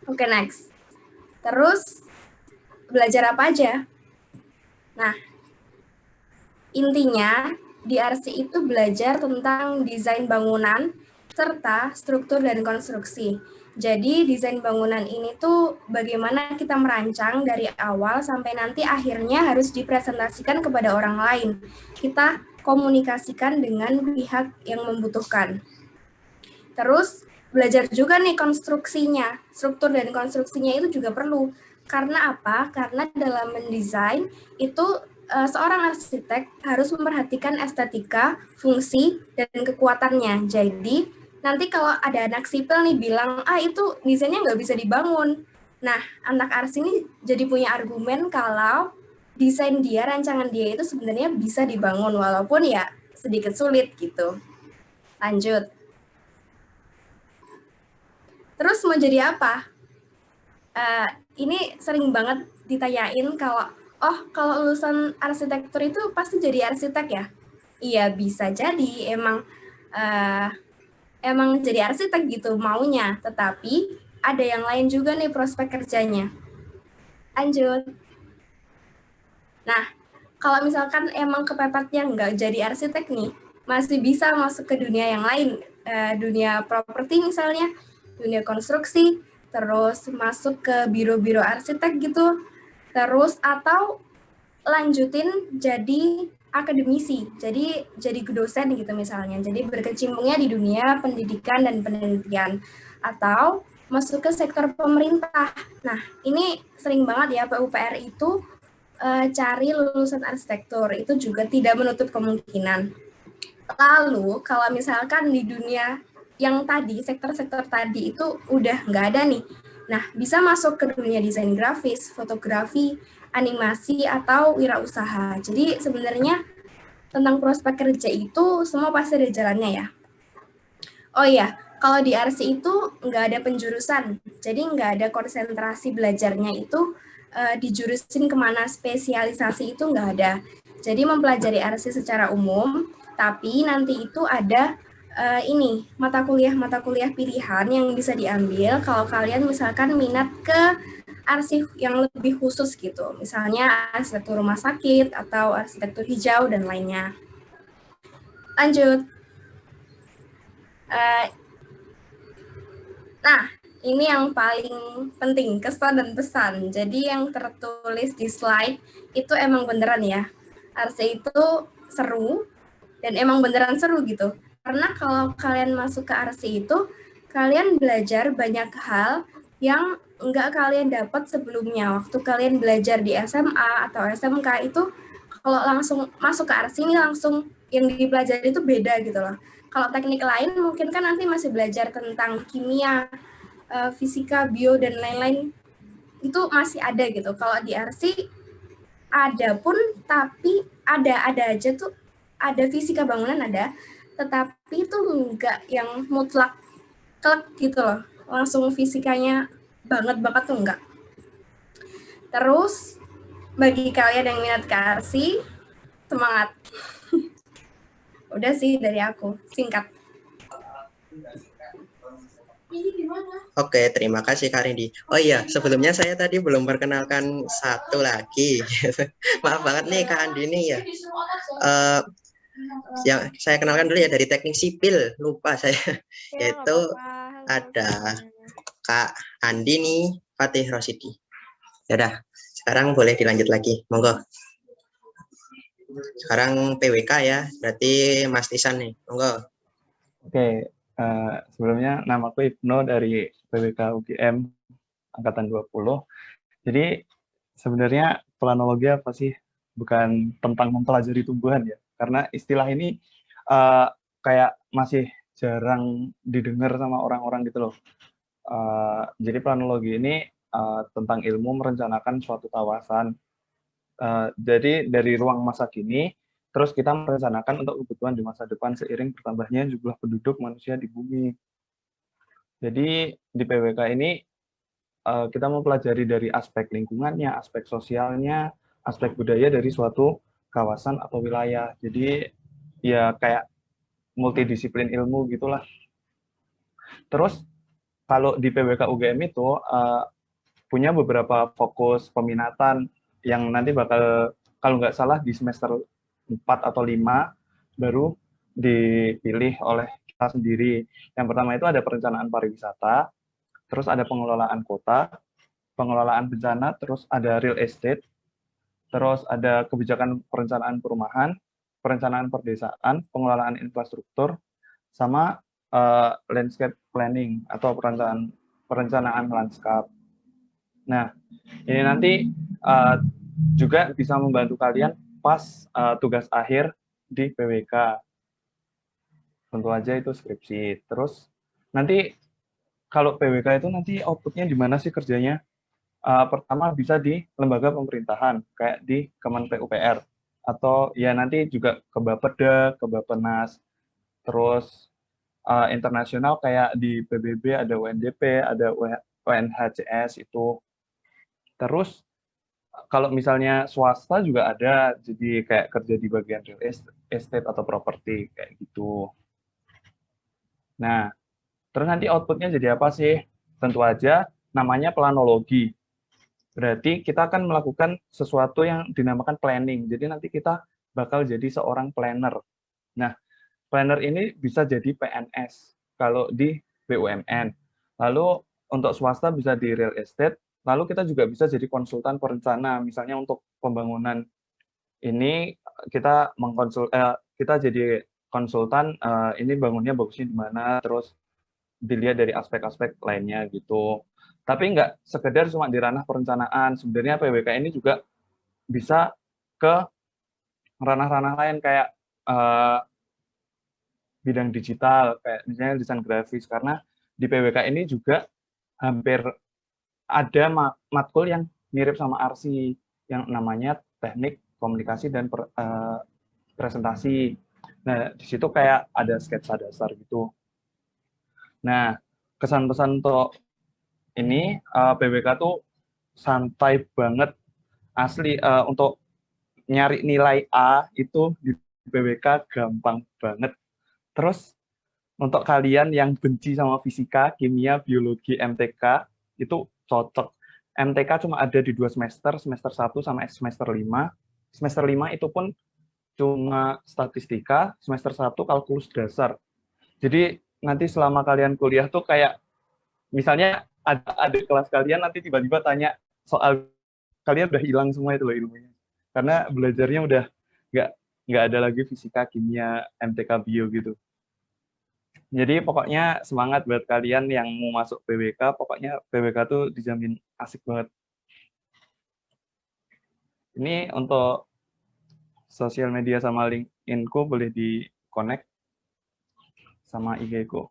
Oke, next. Terus belajar apa aja? Nah, intinya di RC itu belajar tentang desain bangunan serta struktur dan konstruksi. Jadi desain bangunan ini tuh bagaimana kita merancang dari awal sampai nanti akhirnya harus dipresentasikan kepada orang lain. Kita komunikasikan dengan pihak yang membutuhkan. Terus belajar juga nih konstruksinya, struktur dan konstruksinya itu juga perlu. Karena apa? Karena dalam mendesain itu seorang arsitek harus memperhatikan estetika, fungsi, dan kekuatannya. Jadi nanti kalau ada anak sipil nih bilang, itu desainnya nggak bisa dibangun. Nah, anak arsi ini jadi punya argumen kalau desain dia, rancangan dia itu sebenarnya bisa dibangun, walaupun ya sedikit sulit gitu. Lanjut. Terus mau jadi apa? Ini sering banget ditanyain kalau lulusan arsitektur itu pasti jadi arsitek ya? Iya bisa jadi, uh, emang jadi arsitek gitu maunya, tetapi ada yang lain juga nih prospek kerjanya. Lanjut. Nah, kalau misalkan emang kepepetnya nggak jadi arsitek nih, masih bisa masuk ke dunia yang lain, dunia properti misalnya, dunia konstruksi, terus masuk ke biro-biro arsitek gitu, terus atau lanjutin jadi akademisi, jadi dosen gitu misalnya, jadi berkecimpungnya di dunia pendidikan dan penelitian, atau masuk ke sektor pemerintah. Nah, ini sering banget ya PUPR itu cari lulusan arsitektur, itu juga tidak menutup kemungkinan. Lalu kalau misalkan di dunia yang tadi, sektor-sektor tadi itu udah nggak ada nih, nah bisa masuk ke dunia desain grafis, fotografi, animasi, atau wirausaha. Jadi sebenarnya tentang prospek kerja itu semua pasti ada jalannya ya. Oh iya, kalau di RC itu nggak ada penjurusan, jadi nggak ada konsentrasi belajarnya itu dijurusin kemana spesialisasi itu nggak ada. Jadi mempelajari RC secara umum, tapi nanti itu ada ini mata kuliah pilihan yang bisa diambil kalau kalian misalkan minat ke arsip yang lebih khusus gitu, misalnya arsitektur rumah sakit atau arsitektur hijau dan lainnya. Lanjut. Eh, Nah, ini yang paling penting, kesan dan pesan. Jadi yang tertulis di slide itu emang beneran ya. RC itu seru dan emang beneran seru gitu. Karena kalau kalian masuk ke RC itu, kalian belajar banyak hal yang nggak kalian dapat sebelumnya. Waktu kalian belajar di SMA atau SMK itu, kalau langsung masuk ke RC ini langsung yang dipelajari itu beda gitu loh. Kalau teknik lain mungkin kan nanti masih belajar tentang kimia, fisika, bio, dan lain-lain itu masih ada gitu. Kalau di RC ada pun, tapi ada aja tuh, ada fisika bangunan ada, tetapi itu enggak yang mutlak kelek gitu loh. Langsung fisikanya banget tuh enggak. Terus bagi kalian yang minat ke RC, semangat. Udah sih dari aku, singkat. Oke, terima kasih Kak Rindi. Oh iya, sebelumnya saya tadi belum perkenalkan satu lagi. Maaf banget nih Kak Andini ya. Yang saya kenalkan dulu ya dari teknik sipil, lupa saya. Ya, Yaitu ada Kak Andini Fatih Rosidi. Yaudah, sekarang boleh dilanjut lagi, monggo. Sekarang PWK ya, berarti Mas Tisan nih, monggo. Oke, sebelumnya namaku Ibnu dari PWK UGM Angkatan 20. Jadi sebenarnya planologi apa sih? Bukan tentang mempelajari tumbuhan ya, karena istilah ini kayak masih jarang didengar sama orang-orang gitu loh. Jadi planologi ini tentang ilmu merencanakan suatu kawasan. Jadi dari ruang masa kini, terus kita merencanakan untuk kebutuhan di masa depan seiring bertambahnya jumlah penduduk manusia di bumi. Jadi di PWK ini kita mempelajari dari aspek lingkungannya, aspek sosialnya, aspek budaya dari suatu kawasan atau wilayah. Jadi ya kayak multidisiplin ilmu gitulah. Terus kalau di PWK UGM itu punya beberapa fokus peminatan yang nanti bakal, kalau nggak salah di semester 4 atau 5 baru dipilih oleh kita sendiri. Yang pertama itu ada perencanaan pariwisata, terus ada pengelolaan kota, pengelolaan bencana, terus ada real estate, terus ada kebijakan perencanaan perumahan, perencanaan perdesaan, pengelolaan infrastruktur, sama landscape planning atau perencanaan lanskap. Nah, ini nanti juga bisa membantu kalian pas tugas akhir di PWK. Tentu aja itu skripsi. Terus nanti kalau PWK itu nanti outputnya di mana sih kerjanya? Pertama bisa di lembaga pemerintahan, kayak di Kemen PUPR. Atau ya nanti juga ke Bapeda, ke Bappenas. Terus internasional kayak di PBB ada UNDP, ada UNHCS itu. Terus kalau misalnya swasta juga ada, jadi kayak kerja di bagian real estate atau properti, kayak gitu. Nah, terus nanti outputnya jadi apa sih? Tentu aja namanya planologi. Berarti kita akan melakukan sesuatu yang dinamakan planning. Jadi nanti kita bakal jadi seorang planner. Nah, planner ini bisa jadi PNS kalau di BUMN. Lalu untuk swasta bisa di real estate. Lalu kita juga bisa jadi konsultan perencana. Misalnya untuk pembangunan ini kita kita jadi konsultan ini bangunnya bagusnya di mana, terus dilihat dari aspek-aspek lainnya gitu. Tapi nggak sekedar cuma di ranah perencanaan. Sebenarnya PWK ini juga bisa ke ranah-ranah lain kayak bidang digital, kayak misalnya desain grafis. Karena di PWK ini juga hampir ada matkul yang mirip sama ARSI, yang namanya teknik komunikasi dan presentasi. Nah, di situ kayak ada sketsa dasar gitu. Nah, kesan-pesan untuk ini PWK tuh santai banget, asli. Untuk nyari nilai A itu di PWK gampang banget. Terus untuk kalian yang benci sama fisika, kimia, biologi, MTK itu cocok. MTK cuma ada di 2 semester, semester 1 sama semester 5. Semester 5 itu pun cuma statistika, semester 1 kalkulus dasar. Jadi nanti selama kalian kuliah tuh kayak misalnya ada kelas kalian nanti tiba-tiba tanya soal, kalian udah hilang semua itu loh ilmunya. Karena belajarnya udah nggak ada lagi fisika, kimia, MTK, bio gitu. Jadi pokoknya semangat buat kalian yang mau masuk PWK, pokoknya PWK tuh dijamin asik banget. Ini untuk sosial media sama LinkedIn-ku boleh di-connect sama IG-ku.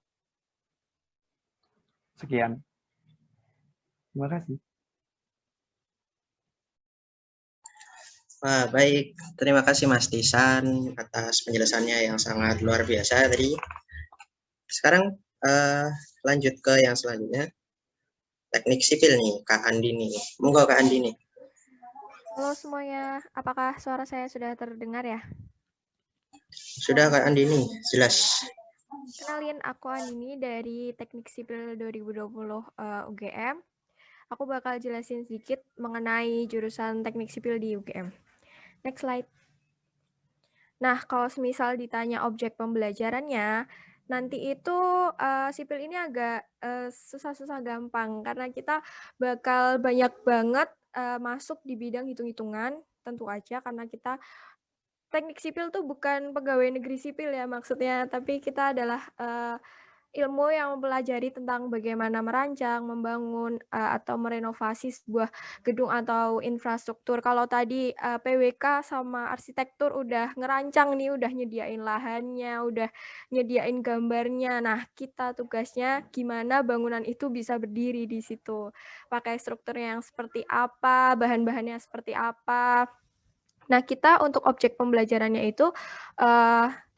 Sekian. Terima kasih. Wah, baik. Terima kasih Mas Tisan atas penjelasannya yang sangat luar biasa tadi. Sekarang lanjut ke yang selanjutnya. Teknik sipil nih, Kak Andi nih. Monggo Kak Andi nih. Halo semuanya, apakah suara saya sudah terdengar ya? Sudah Kak Andi nih, jelas. Kenalin, aku Andini dari Teknik Sipil 2020 UGM. Aku bakal jelasin sedikit mengenai jurusan Teknik Sipil di UGM. Next slide. Nah, kalau semisal ditanya objek pembelajarannya, nanti itu sipil ini agak susah-susah gampang karena kita bakal banyak banget masuk di bidang hitung-hitungan, tentu aja karena kita teknik sipil tuh bukan pegawai negeri sipil ya maksudnya, tapi kita adalah ilmu yang mempelajari tentang bagaimana merancang, membangun, atau merenovasi sebuah gedung atau infrastruktur. Kalau tadi PWK sama arsitektur udah ngerancang nih, udah nyediain lahannya, udah nyediain gambarnya. Nah, kita tugasnya gimana bangunan itu bisa berdiri di situ. Pakai strukturnya yang seperti apa, bahan-bahannya seperti apa. Nah, kita untuk objek pembelajarannya itu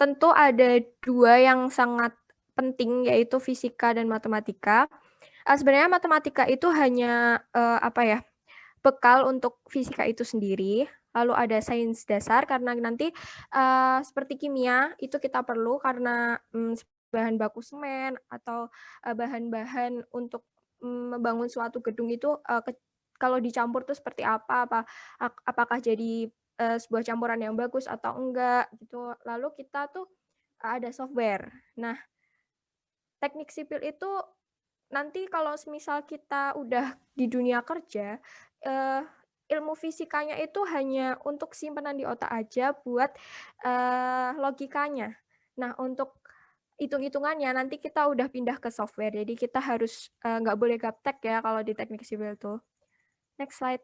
tentu ada 2 yang sangat penting, yaitu fisika dan matematika. Sebenarnya matematika itu hanya bekal untuk fisika itu sendiri. Lalu ada sains dasar karena nanti seperti kimia itu kita perlu karena bahan baku semen atau bahan-bahan untuk membangun suatu gedung itu kalau dicampur tuh seperti apa, apakah jadi sebuah campuran yang bagus atau enggak gitu. Lalu kita tuh ada software. Nah, teknik sipil itu nanti kalau misal kita udah di dunia kerja, ilmu fisikanya itu hanya untuk simpanan di otak aja buat logikanya. Nah, untuk hitung-hitungannya nanti kita udah pindah ke software. Jadi kita harus nggak boleh gaptek ya kalau di teknik sipil tuh. Next slide.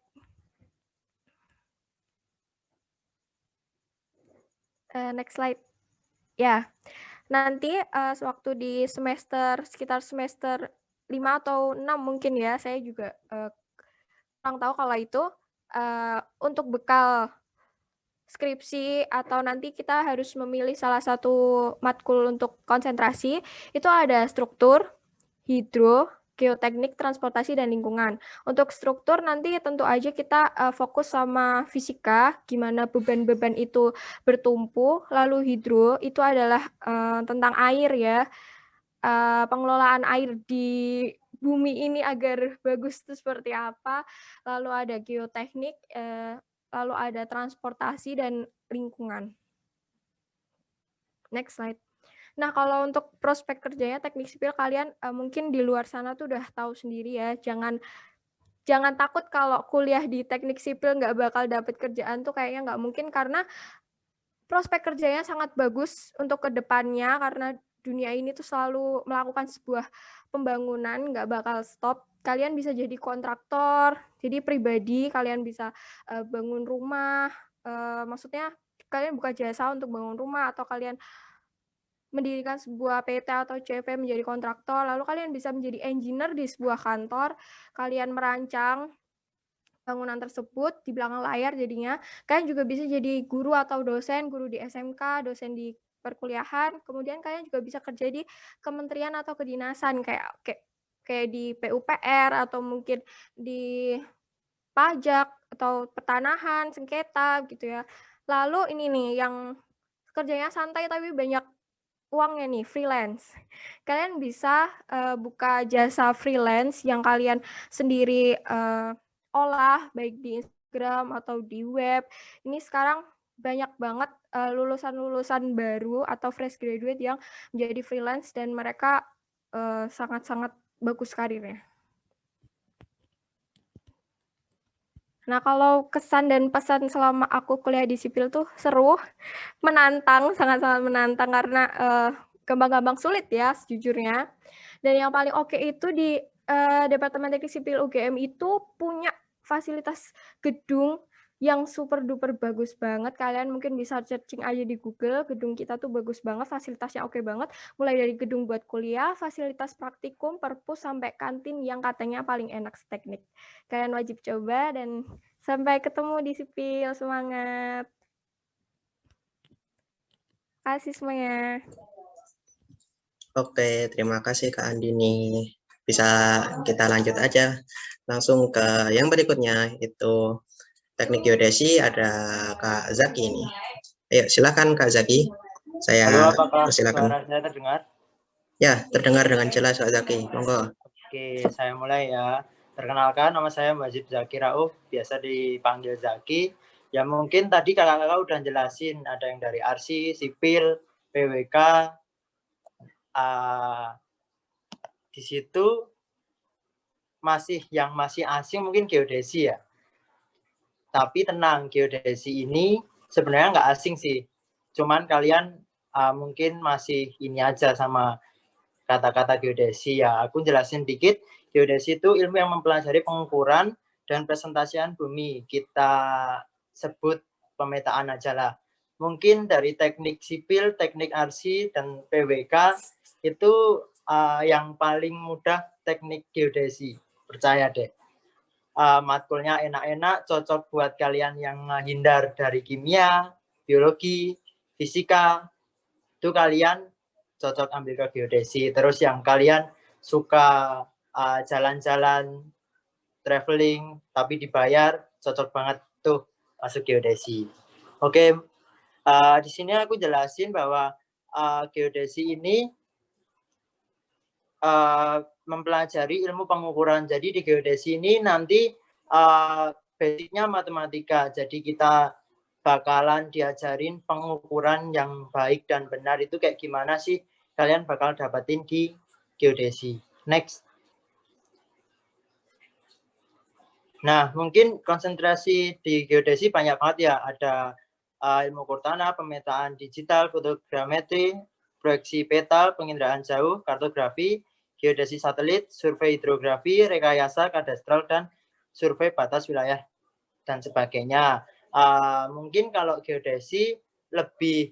Next slide. Ya, nanti sewaktu di sekitar semester 5 atau 6 mungkin ya, saya juga kurang tahu kalau itu untuk bekal skripsi atau nanti kita harus memilih salah satu matkul untuk konsentrasi, itu ada struktur, hidro, geoteknik, transportasi, dan lingkungan. Untuk struktur nanti tentu aja kita fokus sama fisika, gimana beban-beban itu bertumpu, lalu hidro itu adalah tentang air ya, pengelolaan air di bumi ini agar bagus itu seperti apa, lalu ada geoteknik, lalu ada transportasi dan lingkungan. Next slide. Nah, kalau untuk prospek kerjanya teknik sipil kalian mungkin di luar sana tuh udah tahu sendiri ya, jangan takut kalau kuliah di teknik sipil nggak bakal dapet kerjaan tuh kayaknya nggak mungkin, karena prospek kerjanya sangat bagus untuk kedepannya, karena dunia ini tuh selalu melakukan sebuah pembangunan, nggak bakal stop. Kalian bisa jadi kontraktor, jadi pribadi, kalian bisa bangun rumah, maksudnya kalian buka jasa untuk bangun rumah, atau kalian mendirikan sebuah PT atau CV menjadi kontraktor, lalu kalian bisa menjadi engineer di sebuah kantor, kalian merancang bangunan tersebut di belakang layar jadinya. Kalian juga bisa jadi guru atau dosen, guru di SMK, dosen di perkuliahan, kemudian kalian juga bisa kerja di kementerian atau kedinasan kayak di PUPR atau mungkin di pajak atau pertanahan, sengketa gitu ya. Lalu ini nih yang kerjanya santai tapi banyak uangnya nih, freelance. Kalian bisa buka jasa freelance yang kalian sendiri olah, baik di Instagram atau di web. Ini sekarang banyak banget lulusan-lulusan baru atau fresh graduate yang menjadi freelance dan mereka sangat-sangat bagus karirnya. Nah, kalau kesan dan pesan selama aku kuliah di sipil tuh seru, menantang, sangat-sangat menantang karena gampang-gampang sulit ya sejujurnya. Dan yang paling oke itu di Departemen Teknik Sipil UGM itu punya fasilitas gedung yang super duper bagus banget. Kalian mungkin bisa searching aja di Google, gedung kita tuh bagus banget, fasilitasnya oke banget. Mulai dari gedung buat kuliah, fasilitas praktikum, perpus, sampai kantin yang katanya paling enak seteknik. Kalian wajib coba dan sampai ketemu di sipil, semangat. Terima kasih semuanya. Oke, terima kasih Kak Andini. Bisa kita lanjut aja langsung ke yang berikutnya, itu teknik geodesi. Ada Kak Zaki ini. Ayo, silakan Kak Zaki. Saya Halo, apakah silakan. suara saya terdengar? Ya, terdengar dengan jelas Kak Zaki. Monggo. Oke, saya mulai ya. Perkenalkan, nama saya Majid Zaki Rauf, biasa dipanggil Zaki. Ya mungkin tadi kakak-kakak udah jelasin, ada yang dari Arsi, Sipil, PWK. Di situ yang masih asing mungkin geodesi ya. Tapi tenang, geodesi ini sebenarnya nggak asing sih. Cuman kalian mungkin masih ini aja sama kata-kata geodesi ya. Aku jelasin dikit. Geodesi itu ilmu yang mempelajari pengukuran dan presentasian bumi. Kita sebut pemetaan aja lah. Mungkin dari teknik sipil, teknik arsi, dan PWK itu yang paling mudah teknik geodesi. Percaya deh. Matkulnya enak-enak, cocok buat kalian yang menghindar dari kimia, biologi, fisika. Itu kalian cocok ambil ke geodesi. Terus yang kalian suka jalan-jalan, traveling, tapi dibayar, cocok banget tuh masuk geodesi. Oke, di sini aku jelasin bahwa geodesi ini mempelajari ilmu pengukuran. Jadi di geodesi ini nanti basicnya matematika. Jadi kita bakalan diajarin pengukuran yang baik dan benar itu kayak gimana sih kalian bakal dapetin di geodesi. Next. Nah, mungkin konsentrasi di geodesi banyak banget ya. Ada ilmu ukur tanah, pemetaan digital, fotogrametri, proyeksi peta, penginderaan jauh, kartografi, geodesi satelit, survei hidrografi, rekayasa kadastral, dan survei batas wilayah, dan sebagainya. Mungkin kalau geodesi lebih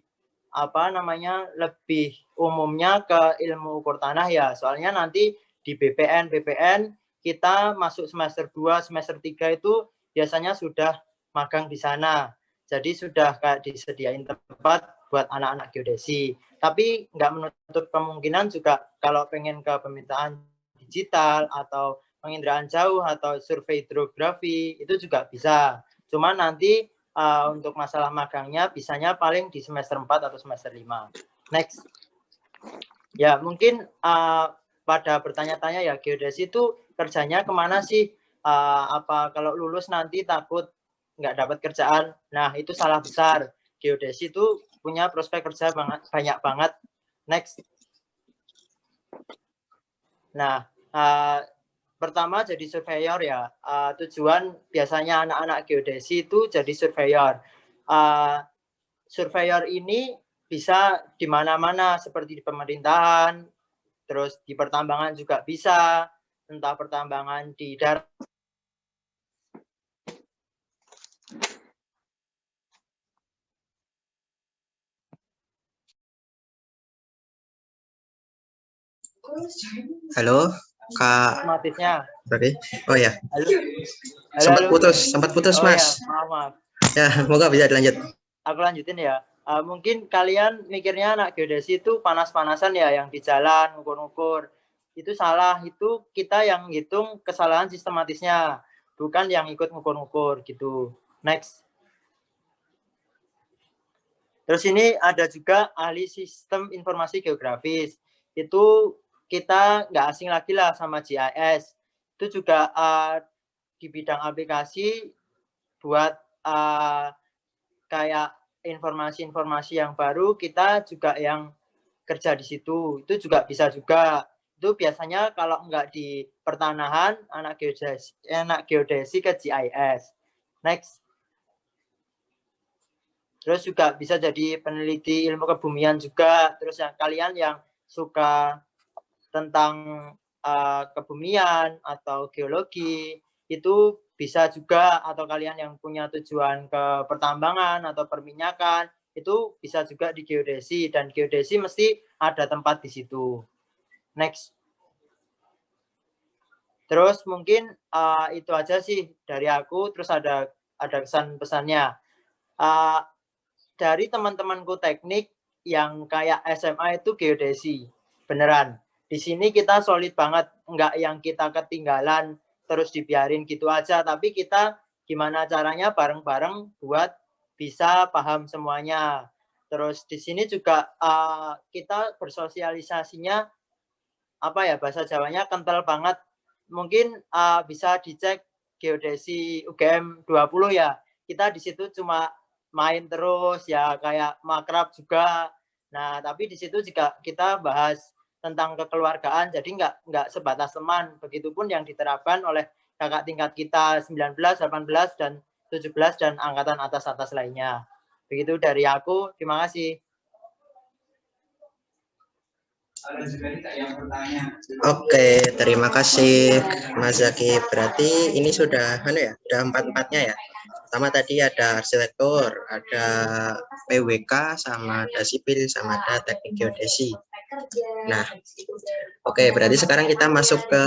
lebih umumnya ke ilmu ukur tanah ya. Soalnya nanti di BPN kita masuk semester 2, semester 3 itu biasanya sudah magang di sana. Jadi sudah kayak disediain tempat buat anak-anak geodesi. Tapi nggak menutup kemungkinan juga kalau pengen ke pemetaan digital atau penginderaan jauh atau survei hidrografi itu juga bisa. Cuma nanti untuk masalah magangnya bisanya paling di semester 4 atau semester 5. Next. Ya, mungkin pada bertanya-tanya ya, geodesi itu kerjanya kemana sih? Apa kalau lulus nanti takut nggak dapat kerjaan? Nah, itu salah besar. Geodesi itu punya prospek kerja banyak banget. Next. Nah, pertama jadi surveyor ya. Tujuan biasanya anak-anak geodesi itu jadi surveyor. Surveyor ini bisa di mana-mana seperti di pemerintahan, terus di pertambangan juga bisa, entah pertambangan di darat. Halo, Kak. Otomatisnya. Berarti? Oh ya. Halo. Sempat putus, Mas. Ya, maaf. Ya, semoga bisa dilanjut. Aku lanjutin ya. Mungkin kalian mikirnya anak geodesi itu panas-panasan ya, yang di jalan ngukur-ngukur. Itu salah, itu kita yang ngitung kesalahan sistematisnya, bukan yang ikut ngukur-ngukur gitu. Next. Terus ini ada juga ahli sistem informasi geografis. Itu kita nggak asing lagi lah sama GIS. Itu juga di bidang aplikasi buat kayak informasi-informasi yang baru, kita juga yang kerja di situ. Itu juga bisa juga. Itu biasanya kalau nggak di pertanahan, anak geodesi ke GIS. Next. Terus juga bisa jadi peneliti ilmu kebumian juga. Terus yang kalian yang suka tentang kebumian atau geologi, itu bisa juga, atau kalian yang punya tujuan ke pertambangan atau perminyakan, itu bisa juga di geodesi, dan geodesi mesti ada tempat di situ. Next. Terus mungkin itu aja sih dari aku. Terus ada kesan-pesannya. Dari teman-temanku teknik yang kayak SMA itu geodesi, beneran. Di sini kita solid banget, nggak yang kita ketinggalan terus dibiarin gitu aja, tapi kita gimana caranya bareng-bareng buat bisa paham semuanya. Terus di sini juga kita bersosialisasinya bahasa Jawanya kental banget. Mungkin bisa dicek geodesi UGM 20 ya. Kita di situ cuma main terus ya, kayak makrab juga. Nah, tapi di situ juga kita bahas tentang kekeluargaan, jadi nggak sebatas teman. Begitupun yang diterapkan oleh kakak tingkat kita 19, 18, dan 17, dan angkatan atas-atas lainnya. Begitu dari aku, terima kasih. Oke, terima kasih Mas Zaki. Berarti ini sudah empat-empatnya ya. Pertama tadi ada arsitektur, ada PWK, sama ada sipil, sama ada teknik geodesi. Nah, oke, berarti sekarang kita masuk ke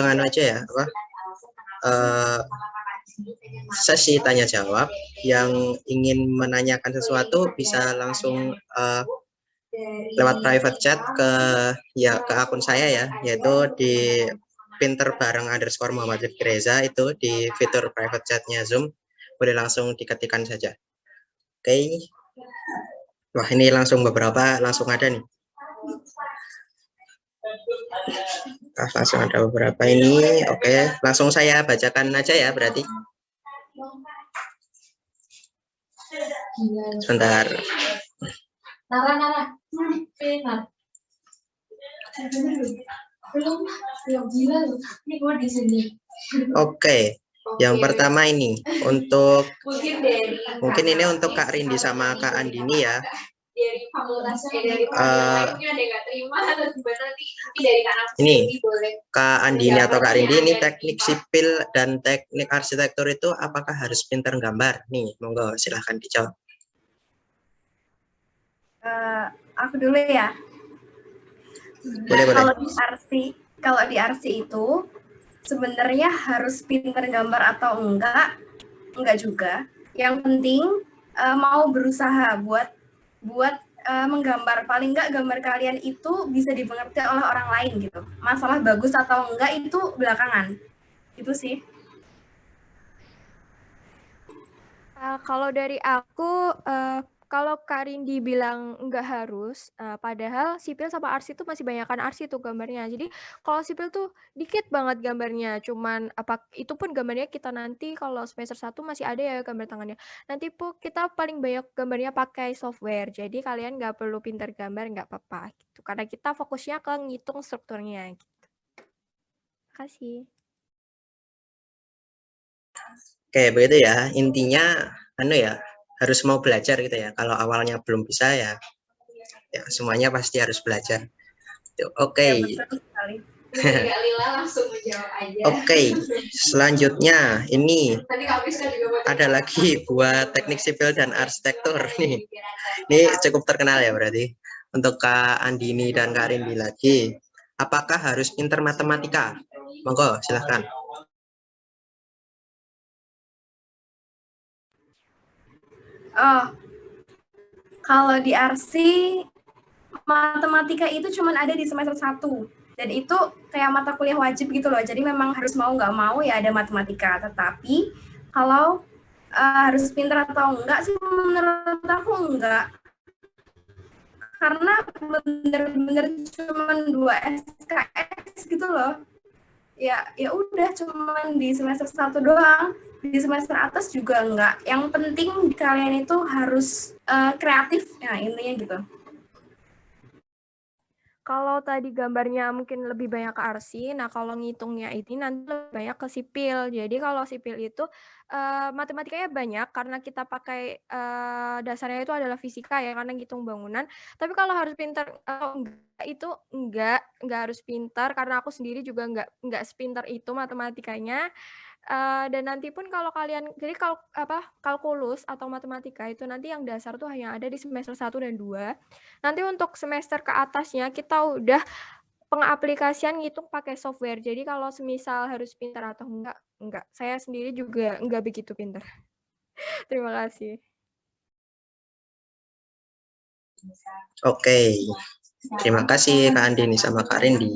sesi tanya jawab. Yang ingin menanyakan sesuatu bisa langsung lewat private chat ke akun saya ya, yaitu di pinterbareng_Muhammad_Reza, itu di fitur private chatnya Zoom, boleh langsung diketikkan saja. Oke. Wah, ini langsung beberapa langsung ada nih. Langsung ada beberapa ini. Oke, langsung saya bacakan aja ya berarti. Sebentar. Oke, yang pertama ini untuk mungkin ini untuk Kak Rindi sama Kak Andini ya. Ini Kak Andini atau Kak Rindi, ini teknik sipil dan teknik arsitektur itu apakah harus pintar gambar? Nih, monggo silahkan dijawab. Aku dulu ya. Boleh. Kalau di RC itu sebenarnya harus pintar gambar atau enggak juga. Yang penting mau berusaha buat menggambar, paling enggak gambar kalian itu bisa dimengerti oleh orang lain gitu. Masalah bagus atau enggak itu belakangan. Itu sih. Kalau dari aku, kalau Kak Rindi bilang nggak harus, padahal sipil sama arsi itu masih banyakan arsi tuh gambarnya. Jadi kalau sipil tuh dikit banget gambarnya, cuman itu pun gambarnya kita nanti kalau semester 1 masih ada ya gambar tangannya. Nanti pun kita paling banyak gambarnya pakai software. Jadi kalian nggak perlu pintar gambar, nggak apa-apa gitu. Karena kita fokusnya ke ngitung strukturnya gitu. Makasih. Oke, begitu ya. Intinya harus mau belajar gitu ya. Kalau awalnya belum bisa ya semuanya pasti harus belajar. Oke. Ya, betul sekali. Oke, selanjutnya ini ada lagi buat teknik sipil dan arsitektur nih. Ini cukup terkenal ya berarti. Untuk Kak Andini dan Kak Rindi lagi. Apakah harus pintar matematika? Monggo, silahkan. Oh, kalau di RC matematika itu cuma ada di semester 1 dan itu kayak mata kuliah wajib gitu loh. Jadi memang harus mau nggak mau ya ada matematika. Tetapi kalau harus pintar atau enggak sih menurut aku enggak. Karena bener-bener cuma 2 SKS gitu loh. Ya udah cuman di semester 1 doang. Di semester atas juga enggak. Yang penting kalian itu harus kreatif ya intinya gitu. Kalau tadi gambarnya mungkin lebih banyak ke arsi, nah kalau ngitungnya ini nanti lebih banyak ke sipil. Jadi kalau sipil itu matematikanya banyak karena kita pakai dasarnya itu adalah fisika ya karena ngitung bangunan. Tapi kalau harus pintar enggak itu enggak harus pintar karena aku sendiri juga enggak sepintar itu matematikanya. Dan nanti pun kalau kalian, jadi kalau kalkulus atau matematika itu nanti yang dasar tuh hanya ada di semester 1 dan 2. Nanti untuk semester ke atasnya kita udah pengaplikasian ngitung pakai software. Jadi kalau semisal harus pintar atau enggak. Saya sendiri juga enggak begitu pintar. Terima kasih. Oke. Terima kasih Kak Andini sama Kak Rindi.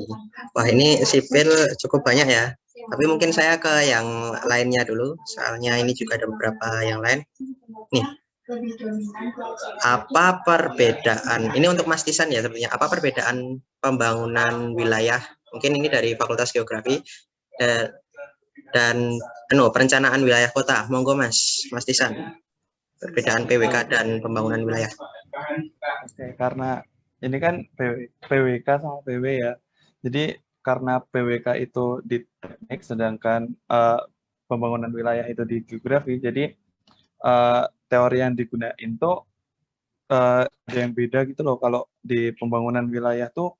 Wah, ini sipil cukup banyak ya. Tapi mungkin saya ke yang lainnya dulu, soalnya ini juga ada beberapa yang lain. Nih, apa perbedaan, ini untuk Mas Tisan ya sebenarnya, apa perbedaan pembangunan wilayah, mungkin ini dari Fakultas Geografi, dan perencanaan wilayah kota. Monggo Mas Tisan, perbedaan PWK dan pembangunan wilayah. Oke, karena ini kan PWK sama PW ya. Jadi karena PWK itu di teknik, sedangkan pembangunan wilayah itu di geografi, jadi teori yang digunain tuh ada yang beda gitu loh. Kalau di pembangunan wilayah tuh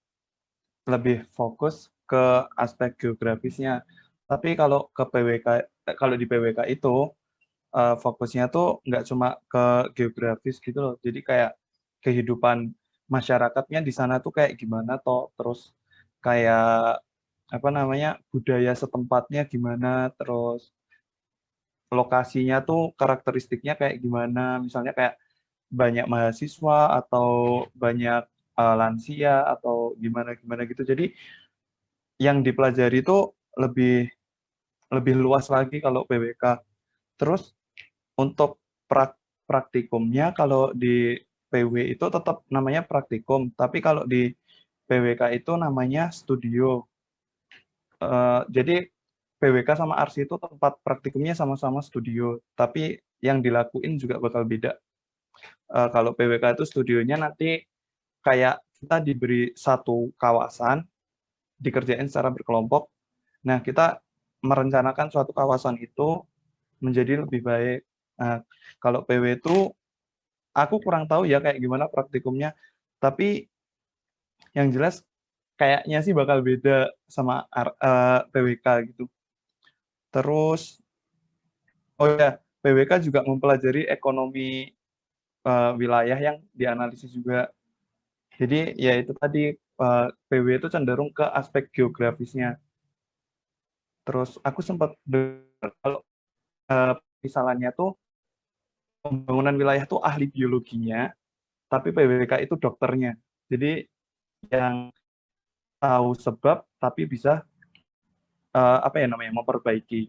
lebih fokus ke aspek geografisnya. Tapi kalau di PWK itu fokusnya tuh nggak cuma ke geografis gitu loh. Jadi kayak kehidupan masyarakatnya di sana tuh kayak gimana toh, terus kayak budaya setempatnya gimana, terus lokasinya tuh karakteristiknya kayak gimana, misalnya kayak banyak mahasiswa atau banyak lansia atau gimana gitu. Jadi yang dipelajari itu lebih luas lagi kalau PWK. Terus untuk praktikumnya kalau di PW itu tetap namanya praktikum, tapi kalau di PWK itu namanya studio. Jadi PWK sama ARSI itu tempat praktikumnya sama-sama studio, tapi yang dilakuin juga bakal beda. Kalau PWK itu studionya nanti kayak kita diberi satu kawasan, dikerjain secara berkelompok. Nah, kita merencanakan suatu kawasan itu menjadi lebih baik. Nah, kalau PW itu aku kurang tahu ya kayak gimana praktikumnya, tapi yang jelas kayaknya sih bakal beda sama PWK gitu. Terus, oh ya, PWK juga mempelajari ekonomi wilayah yang dianalisis juga. Jadi ya itu tadi PW itu cenderung ke aspek geografisnya. Terus aku sempat dengar kalau misalnya tuh pembangunan wilayah tuh ahli biologinya, tapi PWK itu dokternya. Jadi yang tahu sebab tapi bisa apa ya namanya memperbaiki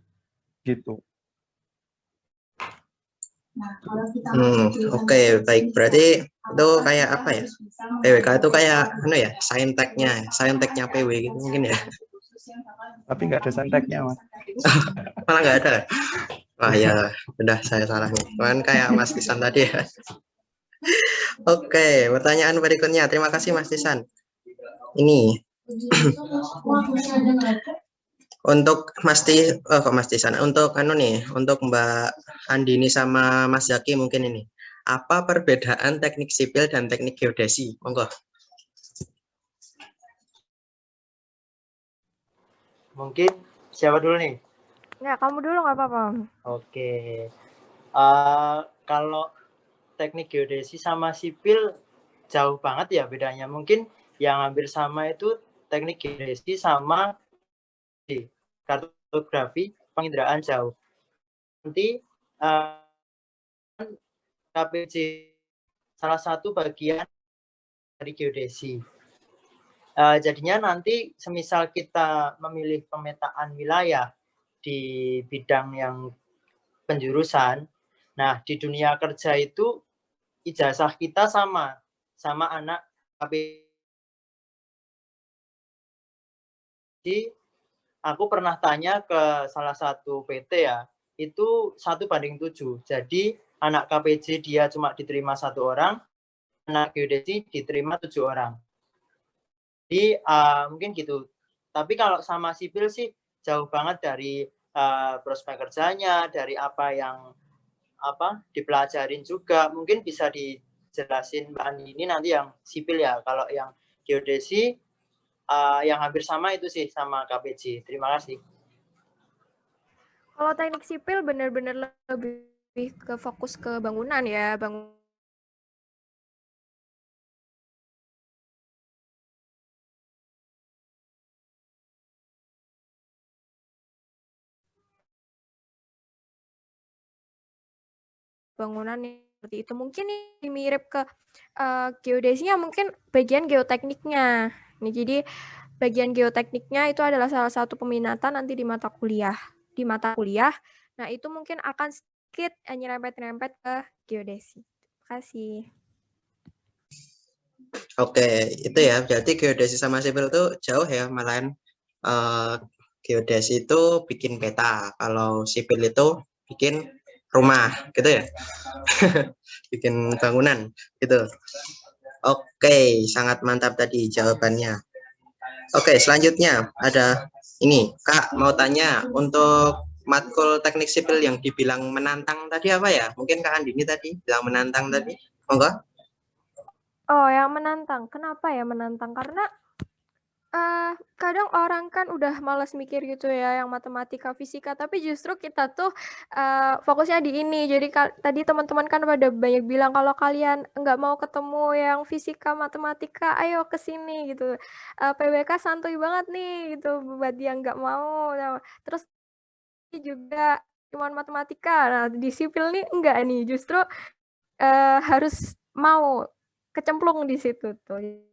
gitu. Oke, baik. Berarti itu kayak apa ya? PWK itu kayak ya, sainteknya PW gitu mungkin ya. Tapi nggak ada sainteknya, Mas. Malah nggak ada. Wah ya, udah saya salah nih. Kan kayak Mas Tisan tadi ya. Oke, pertanyaan berikutnya. Terima kasih Mas Tisan. Ini untuk Mas Tisan, untuk untuk Mbak Andini sama Mas Zaki mungkin ini. Apa perbedaan teknik sipil dan teknik geodesi? Monggo. Mungkin siapa dulu nih? Nggak, kamu dulu nggak apa-apa. Oke. Kalau teknik geodesi sama sipil jauh banget ya bedanya. Mungkin yang hampir sama itu teknik geodesi sama kartografi penginderaan jauh. Nanti KPJ salah satu bagian dari geodesi. Jadinya nanti semisal kita memilih pemetaan wilayah di bidang yang penjurusan, nah di dunia kerja itu ijazah kita sama anak KPJ. Aku pernah tanya ke salah satu PT ya, itu 1:7. Jadi anak KPJ dia cuma diterima 1 orang, anak geodesi diterima 7 orang. Jadi mungkin gitu. Tapi kalau sama sipil sih jauh banget dari prospek kerjanya, dari apa yang dipelajarin juga. Mungkin bisa dijelasin Mbak Andi ini nanti yang sipil ya. Kalau yang geodesi yang hampir sama itu sih sama KPJ. Terima kasih. Kalau teknik sipil benar-benar lebih ke fokus ke bangunan ya, bangunan yang seperti itu. Mungkin ini mirip ke geodesinya, mungkin bagian geotekniknya. Nih, jadi bagian geotekniknya itu adalah salah satu peminatan nanti di mata kuliah. Nah, itu mungkin akan sedikit nyerempet-nyerempet ke geodesi. Terima kasih. Oke, itu ya. Berarti geodesi sama sipil itu jauh ya, malahan geodesi itu bikin peta, kalau sipil itu bikin rumah, gitu ya. Bikin bangunan, gitu. Oke, sangat mantap tadi jawabannya. Oke, selanjutnya ada ini, Kak mau tanya untuk matkul teknik sipil yang dibilang menantang tadi apa ya? Mungkin Kak Andini tadi bilang menantang tadi, monggo. Oh, yang menantang. Kenapa ya menantang? Karena kadang orang kan udah malas mikir gitu ya, yang matematika, fisika, tapi justru kita tuh fokusnya di ini. Jadi tadi teman-teman kan pada banyak bilang kalau kalian nggak mau ketemu yang fisika, matematika, ayo ke sini gitu. PWK santuy banget nih gitu buat yang nggak mau. Nah, terus juga cuman matematika. Nah, di sipil nih enggak nih, justru harus mau kecemplung di situ tuh.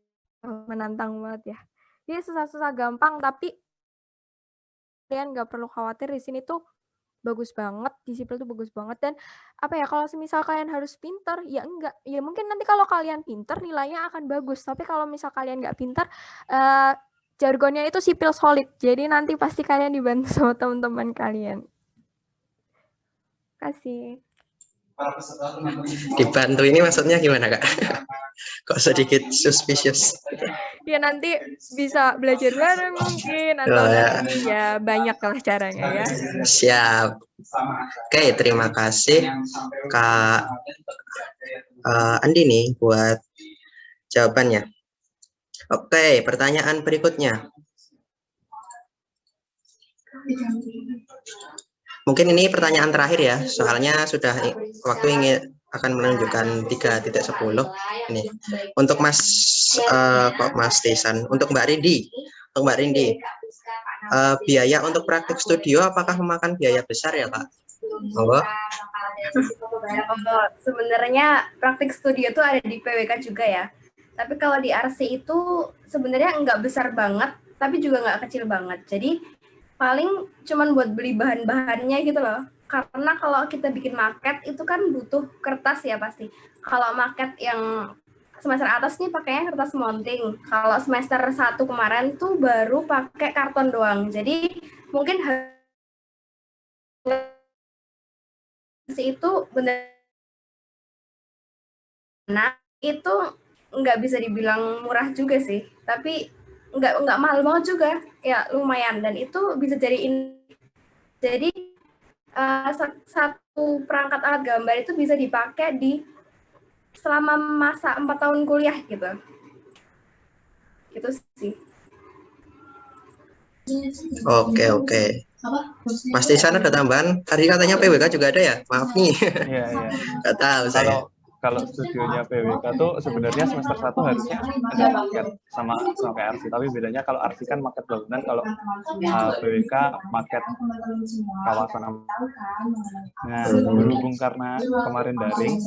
Menantang banget ya. Dia susah-susah gampang, tapi kalian nggak perlu khawatir di sini tuh bagus banget, di sipil tuh bagus banget. Dan apa ya, kalau semisal kalian harus pinter, ya enggak. Ya mungkin nanti kalau kalian pinter nilainya akan bagus. Tapi kalau misal kalian nggak pinter, jargonnya itu sipil solid. Jadi nanti pasti kalian dibantu sama teman-teman kalian. Kasih. Dibantu ini maksudnya gimana, Kak? Kok sedikit suspicious? Ya nanti bisa belajar bareng mungkin, atau nanti ya banyak lah caranya ya. Siap. Oke, terima kasih Kak Andi nih buat jawabannya. Oke, pertanyaan berikutnya. Mungkin ini pertanyaan terakhir ya, soalnya sudah waktu ingin akan menunjukkan 3.10 ini. Untuk Mas Tisan, untuk Mbak Rindi, biaya untuk praktik studio apakah memakan biaya besar ya, Kak? Monggo. Sebenarnya praktik studio itu ada di PWK juga ya. Tapi kalau di RC itu sebenarnya nggak besar banget, tapi juga nggak kecil banget. Jadi paling cuman buat beli bahan-bahannya gitu loh. Karena kalau kita bikin maket itu kan butuh kertas ya pasti. Kalau maket yang semester atas nih pakainya kertas mounting. Kalau semester 1 kemarin tuh baru pakai karton doang. Jadi mungkin itu benar, nah itu nggak bisa dibilang murah juga sih, tapi nggak mahal banget juga, ya lumayan. Dan itu bisa jadi satu perangkat alat gambar itu bisa dipakai selama masa 4 tahun kuliah gitu sih. Oke. Mas Tisan ada tambahan? Tadi katanya PWK juga ada ya? Maaf nih. Iya. Nggak tahu saya. Kalau studionya PWK tuh sebenarnya semester 1 harusnya ada maket sama kayak RC, tapi bedanya kalau RC kan maket bangunan, kalau PWK maket kawasan. Nah, berhubung karena kemarin daring,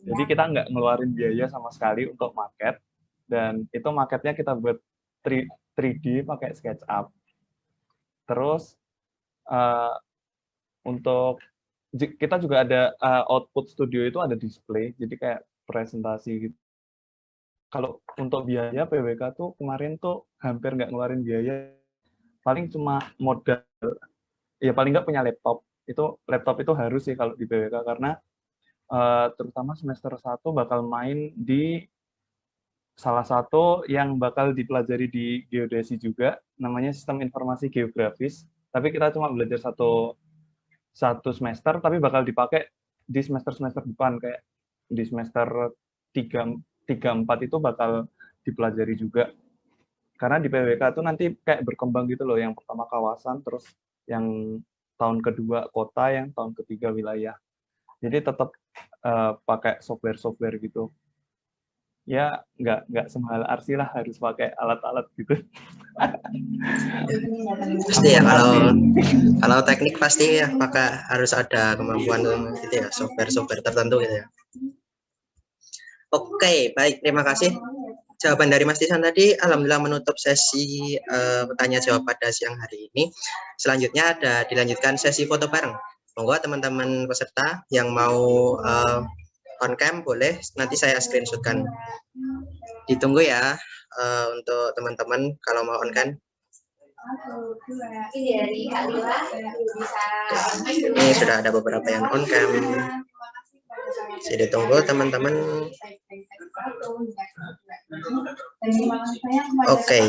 jadi kita nggak ngeluarin biaya sama sekali untuk maket, dan itu maketnya kita buat 3D pakai SketchUp. Terus untuk kita juga ada output studio itu ada display, jadi kayak presentasi gitu. Kalau untuk biaya PWK tuh kemarin tuh hampir nggak ngeluarin biaya, paling cuma modal, ya paling nggak punya laptop. Laptop itu harus sih kalau di PWK, karena terutama semester 1 bakal main di salah satu yang bakal dipelajari di geodesi juga, namanya sistem informasi geografis. Tapi kita cuma belajar satu semester, tapi bakal dipakai di semester depan, kayak di semester 3-4 itu bakal dipelajari juga. Karena di PWK itu nanti kayak berkembang gitu loh, yang pertama kawasan, terus yang tahun kedua kota, yang tahun ketiga wilayah. Jadi tetap pakai software gitu. Ya nggak semahal RC lah, harus pakai alat-alat gitu. Pasti ya, kalau teknik pasti ya harus ada kemampuan gitu ya, software tertentu gitu ya. Oke, baik, terima kasih. Jawaban dari Mas Tisan tadi alhamdulillah menutup sesi bertanya jawab pada siang hari ini. Selanjutnya dilanjutkan sesi foto bareng. Monggo teman-teman peserta yang mau on cam boleh, nanti saya screenshotkan. Ditunggu ya untuk teman-teman kalau mau on cam. Ini sudah ada beberapa yang on cam. Saya ditunggu teman-teman. Oke,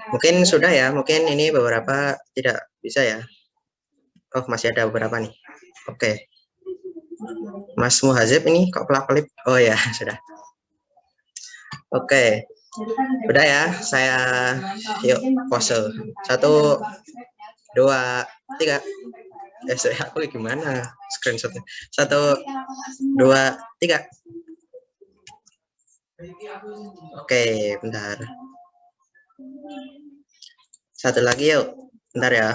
mungkin sudah ya. Mungkin ini beberapa tidak bisa ya. Oh, masih ada beberapa nih. Oke. Mas Muhazib ini kok kelap-kelip? Oh ya, sudah. Oke. Udah ya, saya yuk pose. 1, 2, 3. Saya aku gimana screenshotnya? 1, 2, 3. Oke, bentar. Satu lagi yuk. Bentar ya.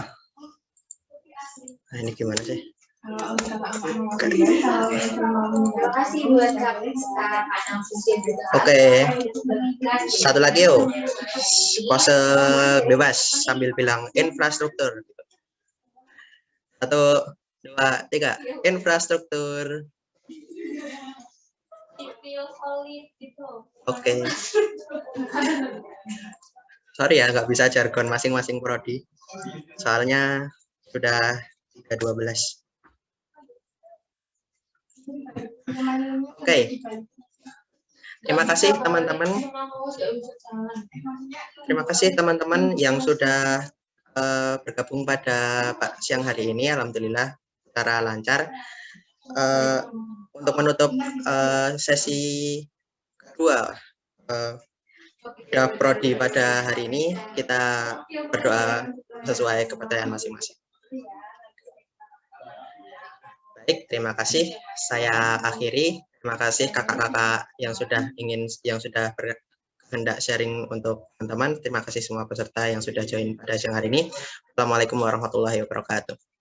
Nah, ini gimana sih? Oke. Satu lagi yuk. Pose bebas sambil bilang infrastruktur. 1, 2, 3. Infrastruktur. Oke. Sorry ya, nggak bisa jargon masing-masing prodi. Soalnya sudah 3.12. Oke. Terima kasih teman-teman. Terima kasih teman-teman yang sudah bergabung pada siang hari ini. Alhamdulillah secara lancar. Untuk menutup sesi kedua prodi pada hari ini, kita berdoa sesuai kepercayaan masing-masing. Baik, terima kasih. Saya akhiri. Terima kasih kakak-kakak yang sudah berkehendak sharing untuk teman-teman. Terima kasih semua peserta yang sudah join pada siang hari ini. Assalamualaikum warahmatullahi wabarakatuh.